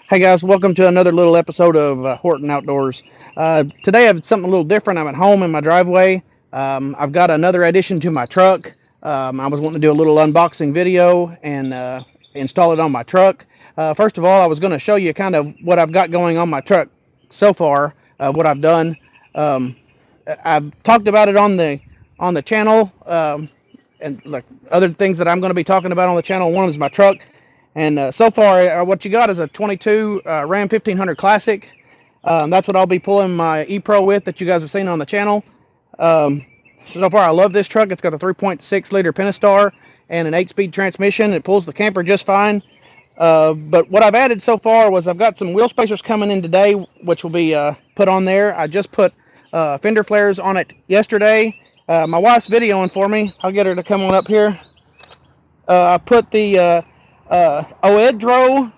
Hey guys, welcome to another little episode of Horton Outdoors. Today I have something a little different. I'm at home in my driveway. I've got another addition to my truck. I was wanting to do a little unboxing video and install it on my truck. First of all, I was going to show you kind of what I've got going on my truck so far, what I've done. Um, I've talked about it on the channel, and like other things that I'm going to be talking about on the channel. One is my truck. And so far, what you got is a 22 Ram 1500 Classic. That's what I'll be pulling my E-Pro with that you guys have seen on the channel. Um, so far, I love this truck. It's got a 3.6 liter Pentastar and an 8-speed transmission. It pulls the camper just fine. But what I've added so far was I've got some wheel spacers coming in today, which will be put on there. I just put fender flares on it yesterday. My wife's videoing for me. I'll get her to come on up here. I put the Oedro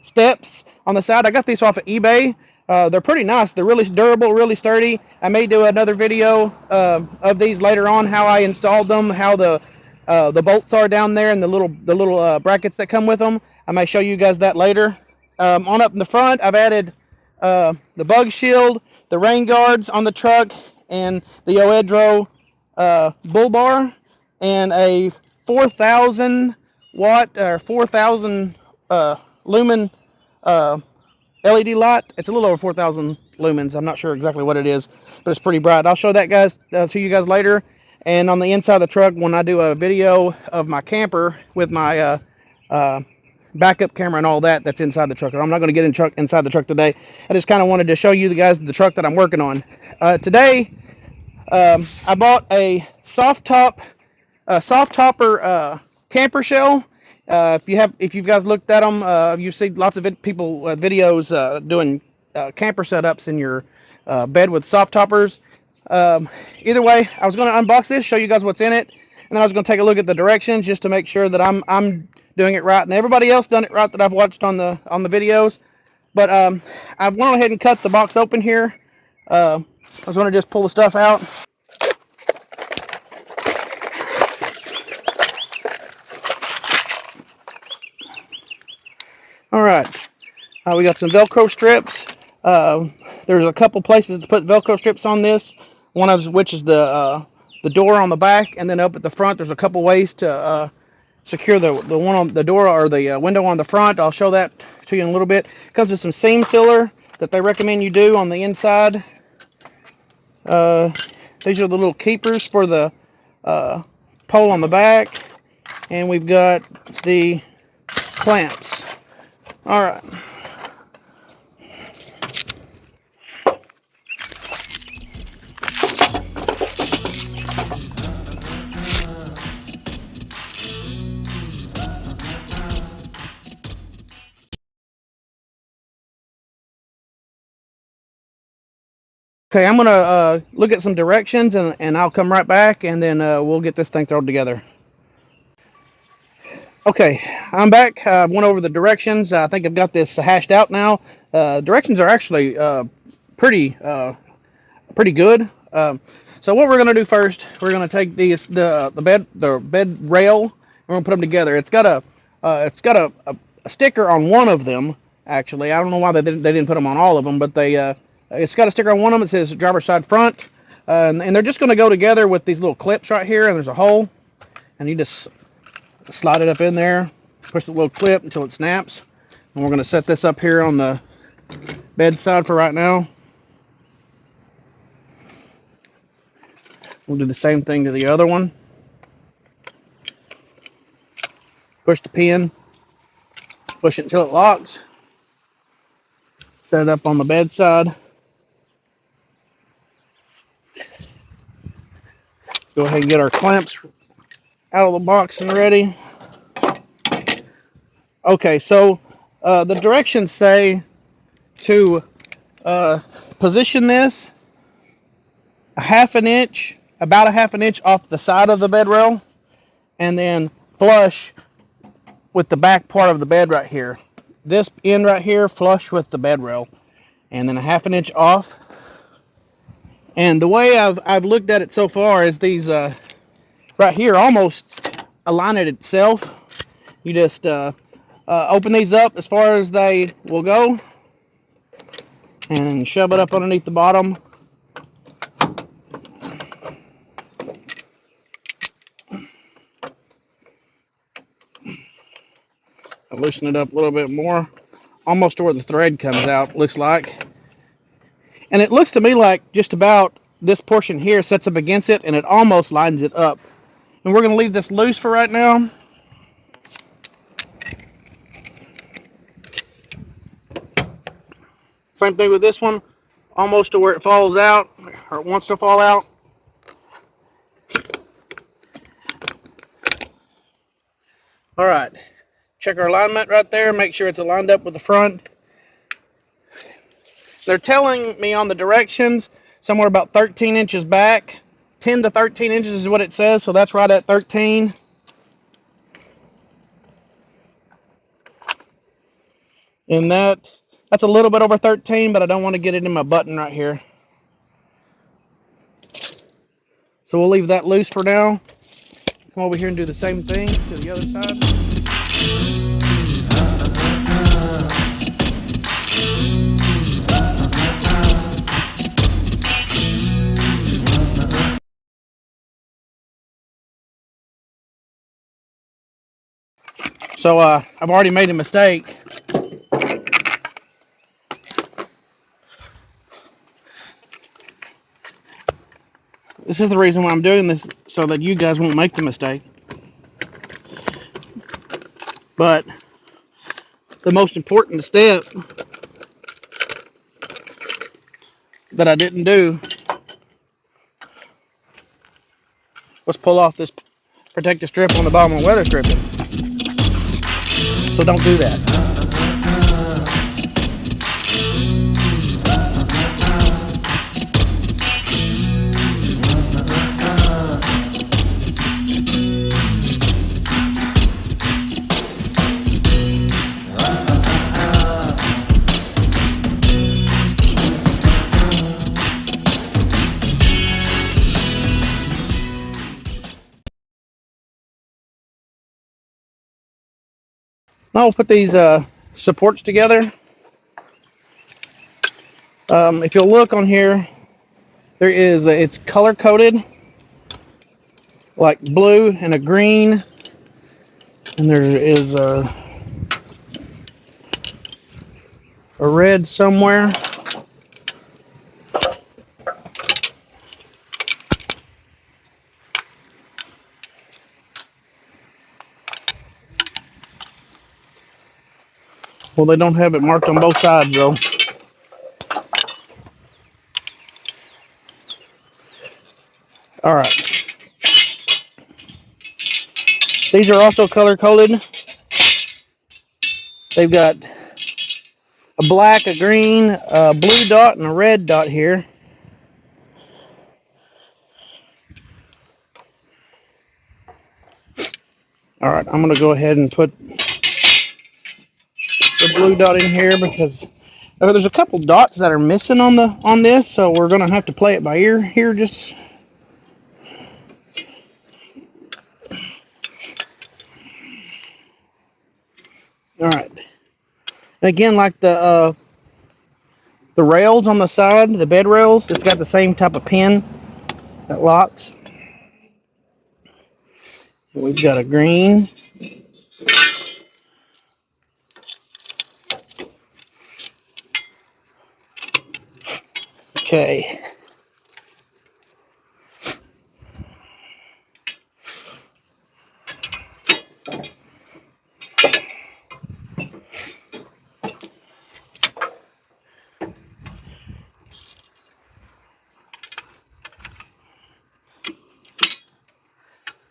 steps on the side. I got these off of eBay. They're pretty nice. They're really durable, really sturdy. I may do another video of these later on, how I installed them, how the bolts are down there, and the little brackets that come with them. I may show you guys that later. On up in the front, I've added the bug shield, the rain guards on the truck, and the Oedro bull bar, and a 4,000 watt or 4,000 lumen LED light. It's a little over 4,000 lumens. I'm not sure exactly what it is, but it's pretty bright. I'll show that to you guys later. And on the inside of the truck, when I do a video of my camper with my backup camera and all that, that's inside the truck. I'm not going to get inside the truck today. I just kind of wanted to show you guys the truck that I'm working on. Today, I bought a soft topper camper shell. If you guys looked at them, you see lots of videos doing camper setups in your bed with soft toppers. Either way, I was going to unbox this, show you guys what's in it, and then I was going to take a look at the directions just to make sure that I'm doing it right, and everybody else done it right that I've watched on the videos. But I've went ahead and cut the box open here. I was going to just pull the stuff out. All right, we got some Velcro strips. There's a couple places to put Velcro strips on this. One of which is the door on the back, and then up at the front, there's a couple ways to secure the one on the door or the window on the front. I'll show that to you in a little bit. It comes with some seam sealer that they recommend you do on the inside. These are the little keepers for the pole on the back, and we've got the clamps. All right. Okay, I'm gonna look at some directions, and I'll come right back, and then we'll get this thing thrown together. Okay, I'm back. I went over the directions. I think I've got this hashed out now. Directions are actually pretty good. So what we're gonna do first, we're gonna take the bed rail, and we're gonna put them together. It's got a sticker on one of them. Actually, I don't know why they didn't put them on all of them, but it's got a sticker on one of them. It says driver's side front, and they're just gonna go together with these little clips right here. And there's a hole, and you just slide it up in there, push the little clip until it snaps. And we're going to set this up here on the bedside for right now. We'll do the same thing to the other one. Push the pin, push it until it locks. Set it up on the bedside. Go ahead and get our clamps out of the box and ready. Okay, so the directions say to position this about a half an inch off the side of the bed rail, and then flush with the back part of the bed right here. This end right here flush with the bed rail, and then a half an inch off. And the way I've looked at it so far is these right here almost align it itself. You just Open these up as far as they will go and shove it up underneath the bottom. Loosen it up a little bit more, almost to where the thread comes out, looks like. And it looks to me like just about this portion here sets up against it, and it almost lines it up. And we're going to leave this loose for right now. Same thing with this one, almost to where it falls out, or it wants to fall out. All right, check our alignment right there, make sure it's aligned up with the front. They're telling me on the directions somewhere about 13 inches back. 10 to 13 inches is what it says, so that's right at 13. And that's a little bit over 13, but I don't want to get it in my button right here. So we'll leave that loose for now. Come over here and do the same thing to the other side. So I've already made a mistake. This is the reason why I'm doing this, so that you guys won't make the mistake. But the most important step that I didn't do was pull off this protective strip on the bottom of weather stripping. So don't do that. Now we'll put these supports together. If you'll look on here, there is it's color coded, like blue and a green, and there is a red somewhere. Well, they don't have it marked on both sides though. All right. These are also color coded. They've got a black, a green, a blue dot, and a red dot here. All right, I'm going to go ahead and put the blue dot in here because there's a couple dots that are missing on this, so we're going to have to play it by ear here. Just all right. Again, like the rails on the side, the bed rails, it's got the same type of pin that locks. We've got a green. Okay.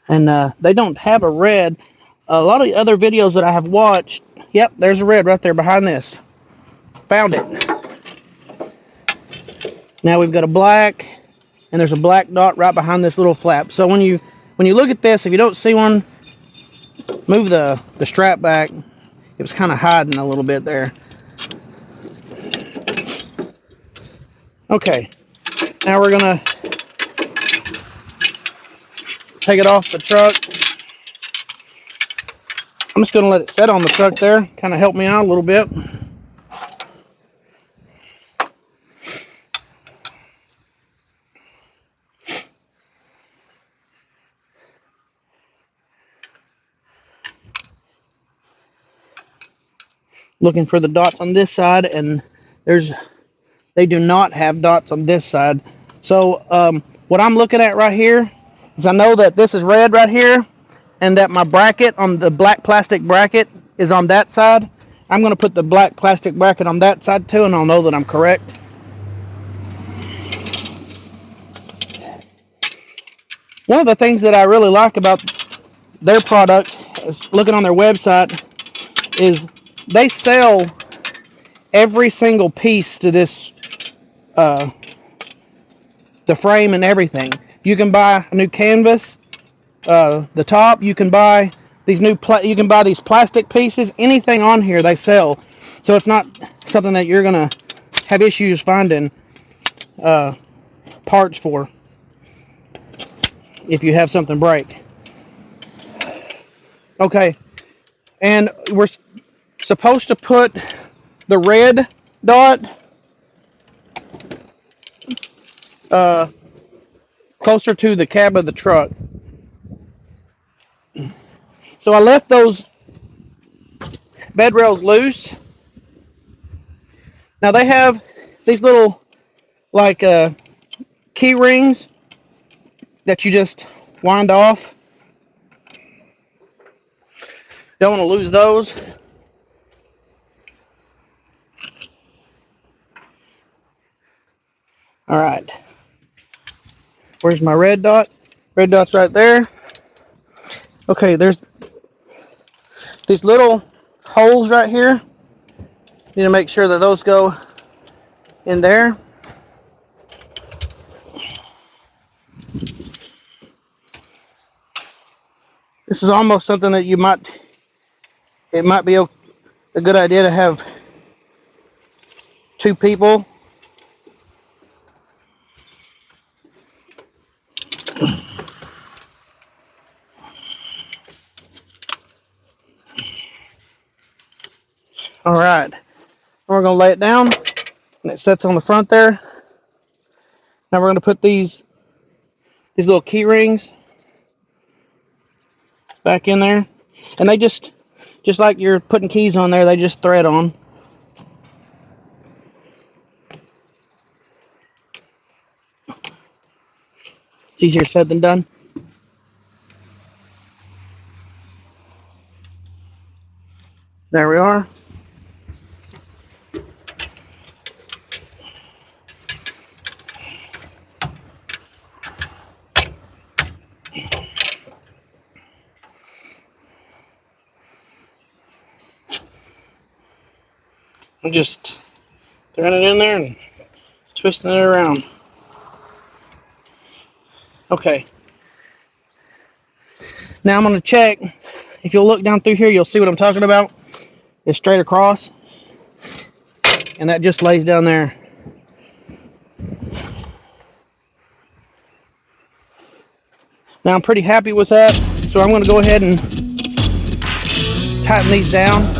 And they don't have a red. A lot of the other videos that I have watched, yep, there's a red right there behind this. Found it. Now we've got a black, and there's a black dot right behind this little flap. So when you look at this, if you don't see one, move the strap back. It was kind of hiding a little bit there. Okay, now we're gonna take it off the truck. I'm just going to let it set on the truck there, kind of help me out a little bit. Looking for the dots on this side, and they do not have dots on this side. So what I'm looking at right here is, I know that this is red right here, and that my bracket on the black plastic bracket is on that side. I'm going to put the black plastic bracket on that side too, and I'll know that I'm correct. One of the things that I really like about their product, is looking on their website, is they sell every single piece to this, the frame and everything. You can buy a new canvas, the top. You can buy these you can buy these plastic pieces. Anything on here they sell, so it's not something that you're gonna have issues finding parts for if you have something break. Okay, and we're supposed to put the red dot closer to the cab of the truck. So I left those bed rails loose. Now they have these little like key rings that you just wind off. Don't want to lose those. All right. Where's my red dot? Red dot's right there. Okay, there's these little holes right here. Need to make sure that those go in there. This is almost something that it might be a good idea to have two people. All right, we're gonna lay it down, and it sets on the front there. Now we're gonna put these little key rings back in there, and they just like you're putting keys on there, they just thread on. It's easier said than done. There we are. I'm just throwing it in there and twisting it around. Okay. Now I'm going to check. If you'll look down through here, you'll see what I'm talking about. It's straight across, and that just lays down there. Now I'm pretty happy with that, so I'm going to go ahead and tighten these down.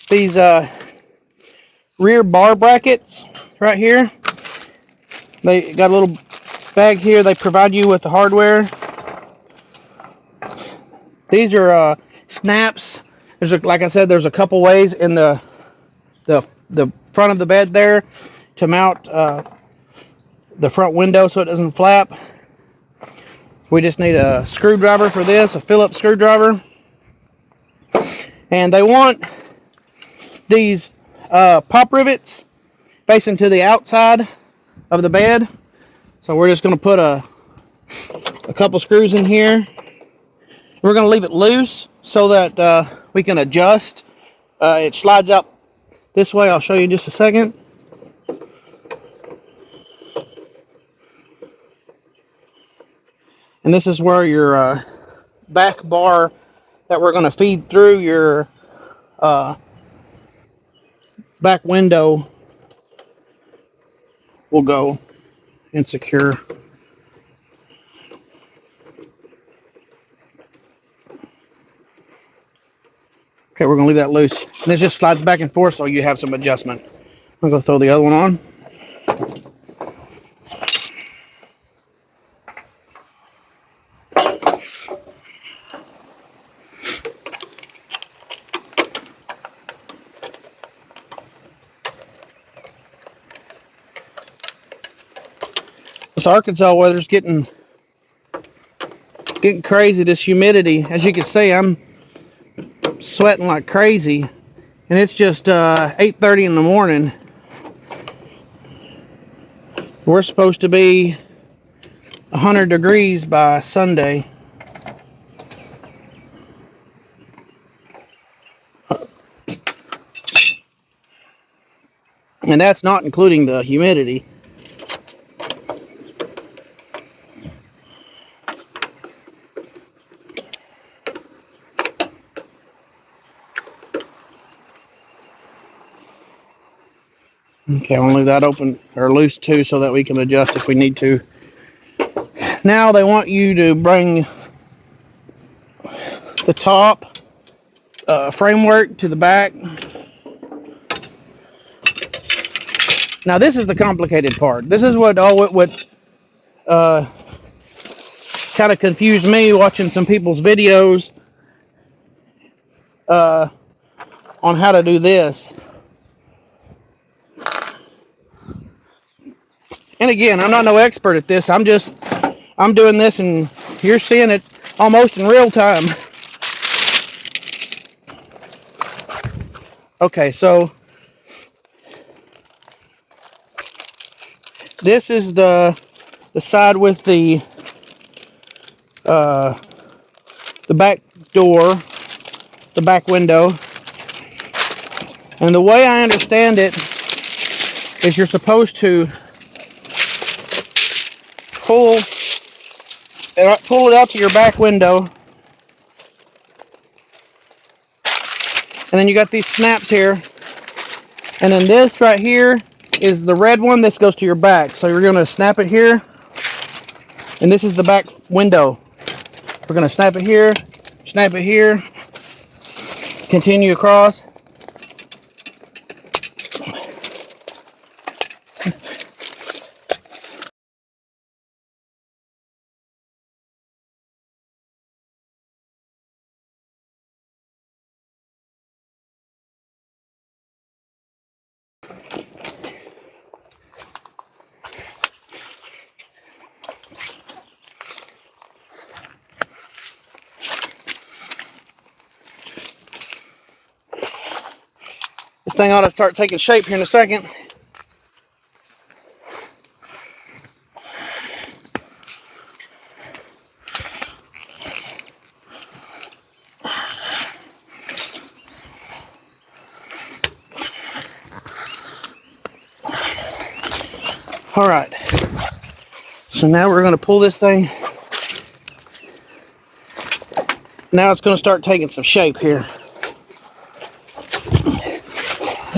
These rear bar brackets right here, they got a little bag here. They provide you with the hardware. These are snaps. There's like I said, there's a couple ways in the front of the bed there to mount the front window so it doesn't flap. We just need a screwdriver for this, a Phillips screwdriver. And they want these pop rivets facing to the outside of the bed. So we're just going to put a couple screws in here. We're going to leave it loose so that we can adjust. It slides out this way. I'll show you in just a second. And this is where your back bar that we're going to feed through your back window will go and secure. Okay, we're going to leave that loose. And it just slides back and forth so you have some adjustment. I'm going to throw the other one on. This Arkansas weather's getting crazy. This humidity, as you can see, I'm sweating like crazy, and it's just 8:30 in the morning. We're supposed to be 100 degrees by Sunday. And that's not including the humidity. Okay, I'll leave that open or loose too so that we can adjust if we need to. Now they want you to bring the top framework to the back. Now this is the complicated part. This is what kind of confused me watching some people's videos on how to do this. And again, I'm not no expert at this. I'm doing this and you're seeing it almost in real time. Okay, so this is the side with the back door, the back window. And the way I understand it is you're supposed to pull it out to your back window, and then you got these snaps here, and then this right here is the red one. This goes to your back, so you're going to snap it here, and this is the back window. We're going to snap it here, continue across. This thing ought to start taking shape here in a second. All right, so now we're going to pull this thing. Now it's going to start taking some shape here.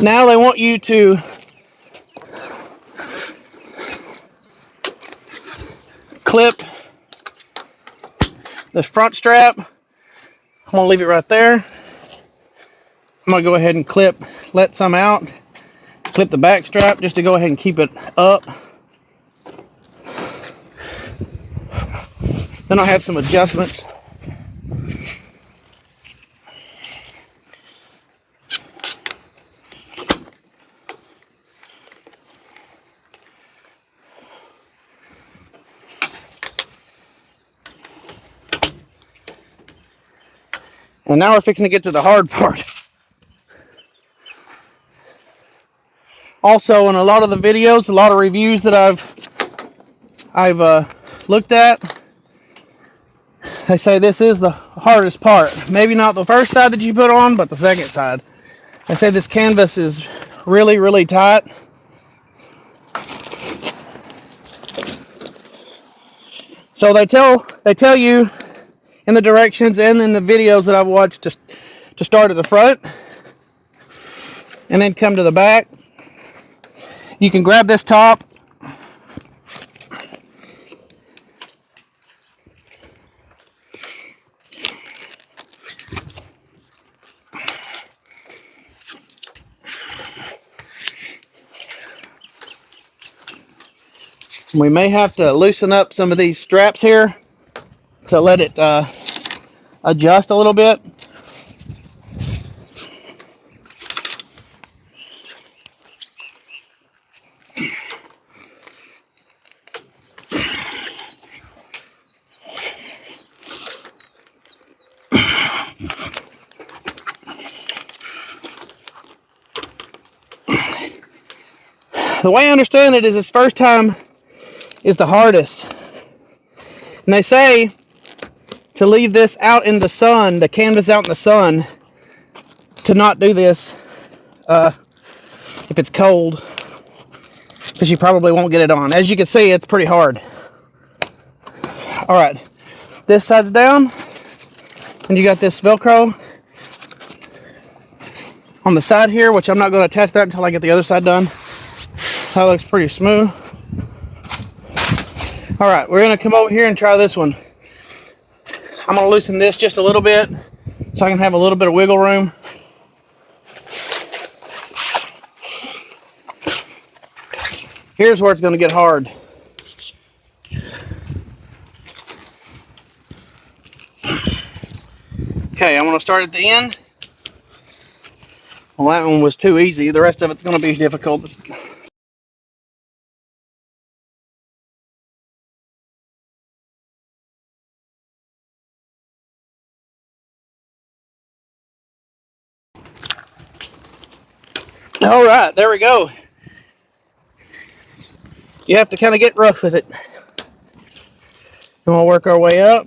Now they want you to clip the front strap. I'm going to leave it right there. I'm going to go ahead and let some out. Clip the back strap just to go ahead and keep it up. Then I'll have some adjustments. And now we're fixing to get to the hard part. Also, in a lot of the videos, a lot of reviews that I've looked at, they say this is the hardest part. Maybe not the first side that you put on, but the second side. They say this canvas is really, really tight. So they tell you in the directions and in the videos that I've watched to start at the front and then come to the back. You can grab this top. We may have to loosen up some of these straps here to let it adjust a little bit. The way I understand it is this first time is the hardest. And they say to leave this out in the sun, the canvas out in the sun, to not do this if it's cold, because you probably won't get it on. As you can see, it's pretty hard. All right, this side's down, and you got this Velcro on the side here, which I'm not going to attach that until I get the other side done. That looks pretty smooth. All right, we're going to come over here and try this one. I'm going to loosen this just a little bit so I can have a little bit of wiggle room. Here's where it's going to get hard. Okay, I'm going to start at the end. Well, that one was too easy. The rest of it's going to be difficult. All right, there we go. You have to kind of get rough with it. And we'll work our way up.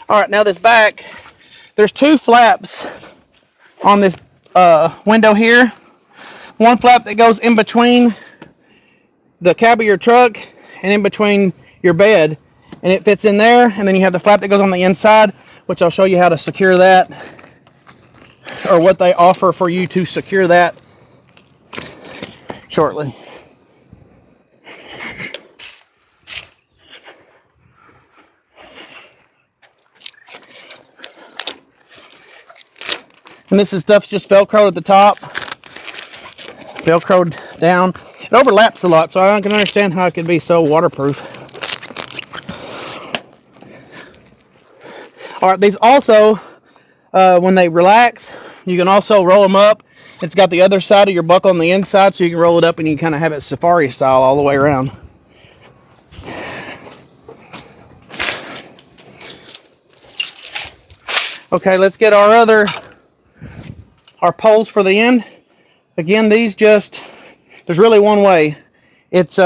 All right, now this back, there's two flaps on this window here. One flap that goes in between the cab of your truck and in between your bed, and it fits in there. And then you have the flap that goes on the inside, which I'll show you how to secure that, or what they offer for you to secure that shortly. And this stuff's just Velcroed at the top, Velcroed down. It overlaps a lot, so I can understand how it can be so waterproof. All right, these also, when they relax, you can also roll them up. It's got the other side of your buckle on the inside, so you can roll it up and you can kind of have it safari style all the way around. Okay, let's get our poles for the end. Again, these just, there's really one way. It's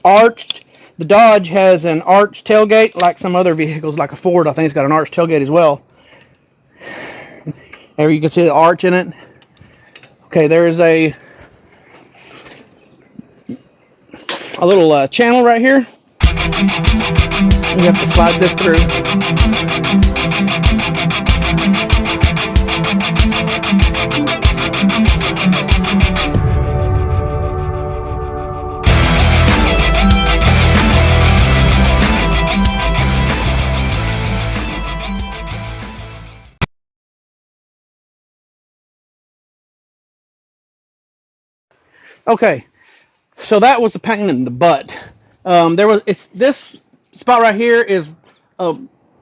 arched. The Dodge has an arched tailgate, like some other vehicles, like a Ford, I think it's got an arched tailgate as well. There you can see the arch in it. Okay, there is a little channel right here. You have to slide this through. Okay, so that was a pain in the butt. This spot right here is a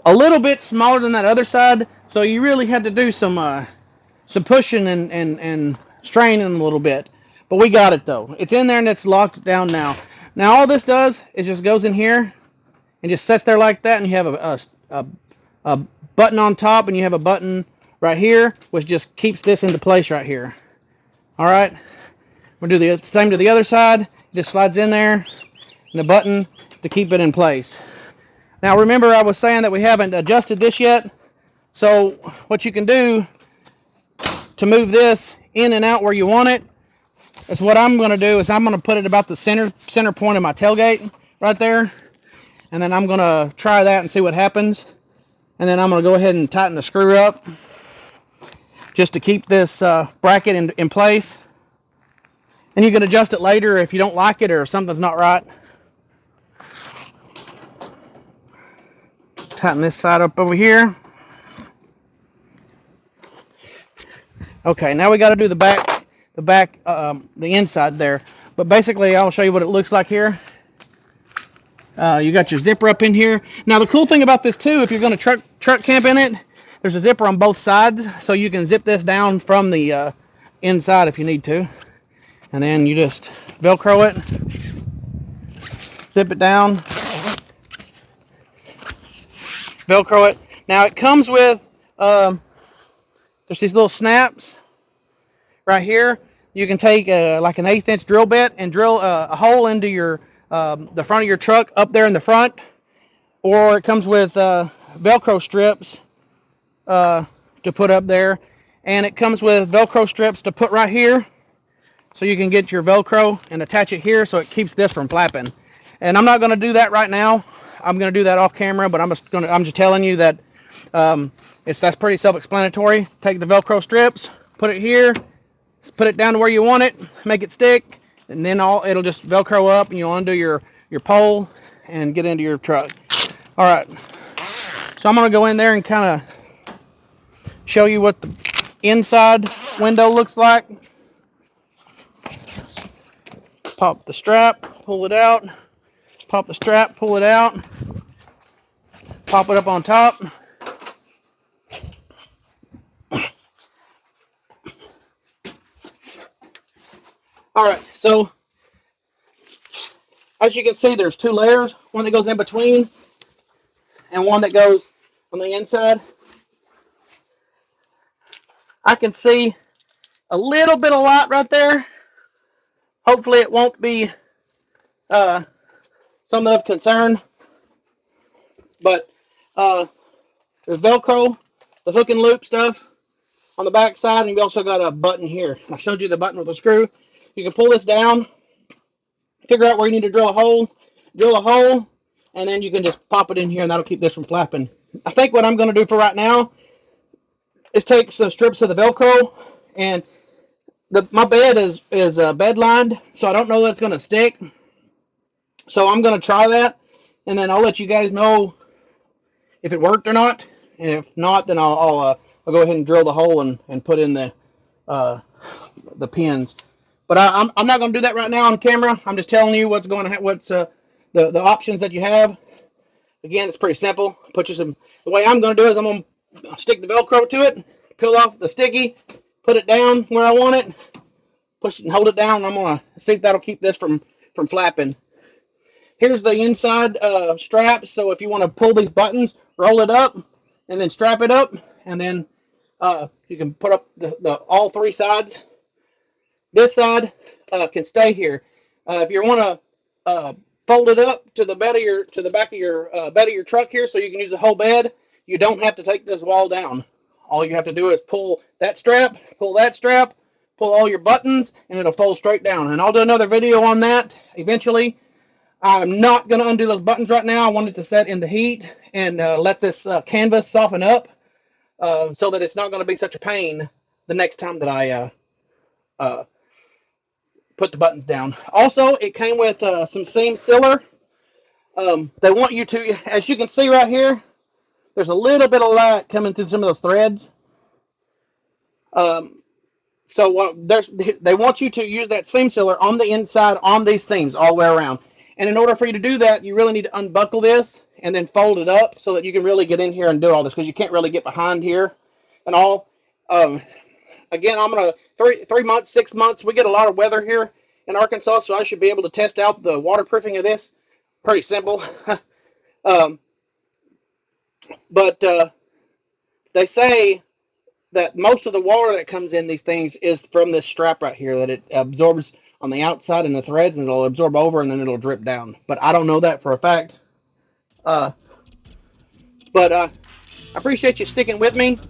little bit smaller than that other side, so you really had to do some pushing and straining a little bit. But we got it though. It's in there and it's locked down now. Now all this does is just goes in here and just sits there like that, and you have a button on top, and you have a button right here, which just keeps this into place right here. All right. We'll do the same to the other side. It just slides in there, and the button to keep it in place. Now remember, I was saying that we haven't adjusted this yet. So what you can do to move this in and out where you want it is what I'm going to do is I'm going to put it about the center point of my tailgate right there, and then I'm going to try that and see what happens. And then I'm going to go ahead and tighten the screw up just to keep this bracket in place. And you can adjust it later if you don't like it or something's not right. Tighten this side up over here. Okay, now we got to do the inside there. But basically, I'll show you what it looks like here. You got your zipper up in here. Now the cool thing about this too, if you're going to truck camp in it, there's a zipper on both sides, so you can zip this down from the inside if you need to. And then you just Velcro it, zip it down, Velcro it. Now it comes with, there's these little snaps right here. You can take like an 1/8 inch drill bit and drill a hole into your the front of your truck up there in the front, or it comes with Velcro strips to put up there, and it comes with Velcro strips to put right here, so you can get your Velcro and attach it here so it keeps this from flapping. And I'm not going to do that right now. I'm going to do that off camera, but I'm just telling you that that's pretty self-explanatory. Take the Velcro strips, put it here, put it down to where you want it, make it stick, and then it'll just Velcro up, and you'll undo your pole and get into your truck. All right, so I'm going to go in there and kind of show you what the inside window looks like. Pop the strap, pull it out, pop the strap, pull it out, pop it up on top. All right, so as you can see, there's two layers, one that goes in between and one that goes on the inside. I can see a little bit of light right there. Hopefully it won't be something of concern, but there's Velcro, the hook and loop stuff on the back side, and we also got a button here. I showed you the button with the screw. You can pull this down, figure out where you need to drill a hole, and then you can just pop it in here, and that'll keep this from flapping. I think what I'm going to do for right now is take some strips of the Velcro, and my bed is bed lined, so I don't know that's going to stick. So I'm going to try that, and then I'll let you guys know if it worked or not. And if not, then I'll go ahead and drill the hole and put in the pins. But I'm not going to do that right now on camera. I'm just telling you what's the options that you have. Again, it's pretty simple. The way I'm going to do it is I'm going to stick the Velcro to it, peel off the sticky, put it down where I want it, push it and hold it down, and I'm going to see if that'll keep this from flapping. Here's the inside strap, so if you want to pull these buttons, roll it up, and then strap it up, and then you can put up all three sides. This side can stay here. If you want to fold it up to the back of your bed of your truck here, so you can use the whole bed, you don't have to take this wall down. All you have to do is pull that strap, pull all your buttons, and it'll fold straight down. And I'll do another video on that eventually. I'm not going to undo those buttons right now. I want it to set in the heat and let this canvas soften up so that it's not going to be such a pain the next time that I put the buttons down. Also, it came with some seam sealer. They want you to, as you can see right here, there's a little bit of light coming through some of those threads. So they want you to use that seam sealer on the inside on these seams all the way around. And in order for you to do that, you really need to unbuckle this and then fold it up so that you can really get in here and do all this, because you can't really get behind here and all. Again, I'm going to 3 months, 6 months. We get a lot of weather here in Arkansas, so I should be able to test out the waterproofing of this. Pretty simple. But they say that most of the water that comes in these things is from this strap right here, that it absorbs on the outside in the threads, and it'll absorb over, and then it'll drip down. But I don't know that for a fact. But I appreciate you sticking with me.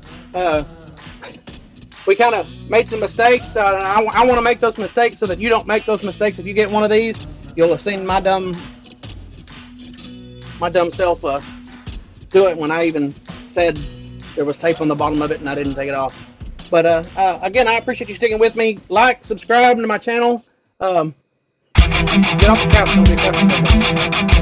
we kind of made some mistakes. I want to make those mistakes so that you don't make those mistakes. If you get one of these, you'll have seen my dumb self do it when I even said there was tape on the bottom of it and I didn't take it off. But again, I appreciate you sticking with me. Like, subscribe to my channel. Get off the couch. Don't be